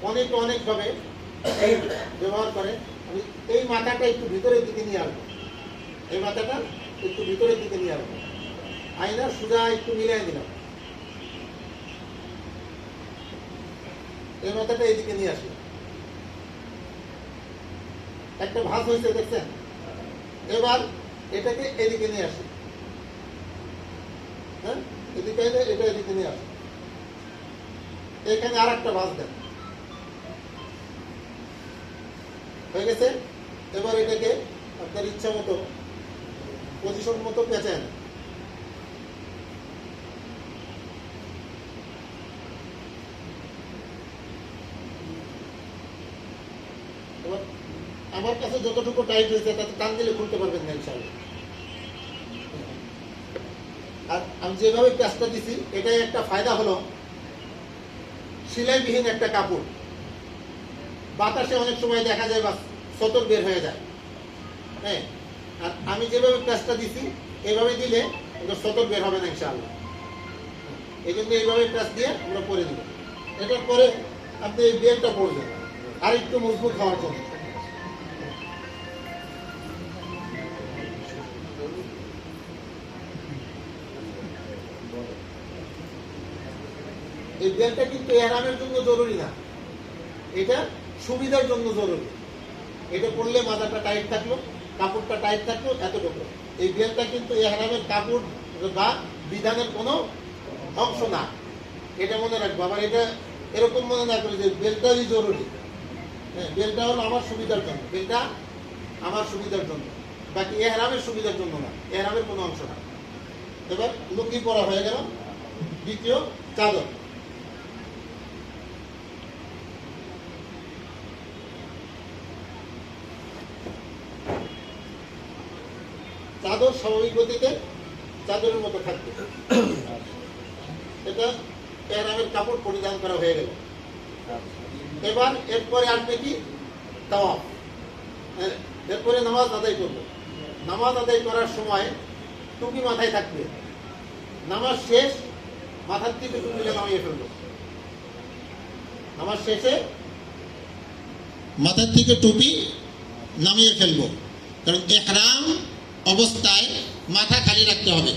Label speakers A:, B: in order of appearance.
A: অনেকভাবে ব্যবহার করে। আমি এই মাথাটা একটু ভিতরের দিকে নিয়ে আসবো, এই মাথাটা একটু ভিতরের দিকে নিয়ে আসবো, আয়না সোজা একটু মিলিয়ে দিলাম, এই মাথাটা এইদিকে নিয়ে আসি, একটা ভাঁজ হয়েছে দেখছেন। এবার এটাকে এদিকে নিয়ে আসি, হ্যাঁ এদিকে এনে এটা এদিকে নিয়ে আসি, এখানে আর একটা ভাঁজ দেন, হয়ে গেছে। এবার এটাকে আপনার ইচ্ছা মতো পজিশন মতো পেঁচান, এবার আমার কাছে যতটুকু টাইট হয়েছে তাতে টান দিলে খুলতে পারবেন না ইনশাআল্লাহ। আর আমি যেভাবে কাজটা দিছি এটাই একটা ফায়দা হলো, সেলাইবিহীন একটা কাপড় বাতাসে অনেক সময় দেখা যায় বা সতর বের হয়ে যায়, হ্যাঁ। আর আমি যেভাবে কাজটা দিছি এইভাবে দিলে ওটা সতর বের হবে না ইনশাআল্লাহ। এই জন্য এইভাবে কাজ দিয়ে আমরা পরে দিব। এটার পরে আপনি এই বেলটা পরবেন আর একটু মজবুত হওয়ার জন্য। এই বেলটা কিন্তু এহরামের জন্য জরুরি না, এটা সুবিধার জন্য জরুরি। এটা পরলে মাথাটা টাইট থাকলো, কাপড়টা টাইট থাকলো, এতটুকু। এই বেলটা কিন্তু এহরামের কাপড় বা বিধানের কোনো অংশ না, এটা মনে রাখবো। আবার এটা এরকম মনে না করে যে বেলটাই জরুরি। হ্যাঁ, বেলটা হলো আমার সুবিধার জন্য, বেলটা আমার সুবিধার জন্য, বাকি এহরামের সুবিধার জন্য না, এহরামের কোনো অংশ না। এবার লুঙ্গি পরা হয়ে গেল। দ্বিতীয় চাদর, চাদর স্বাভাবিক গতিতে চাদরের মতো থাকবে। এটা এহরামের কাপড় পরিধান করা হয়ে গেল। এবার এরপরে আসবে কি তাওয়াফ, এরপরে নামাজ আদায় করবো। নামাজ আদায় করার সময় টুপি মাথায় থাকবে। নামাজ শেষ মাথার থেকে টুপিটা নামিয়ে ফেলবো। নামাজ শেষে মাথার থেকে টুপি নামিয়ে ফেলবো, কারণ ইহরাম অবস্থায় মাথা খালি রাখতে হবে।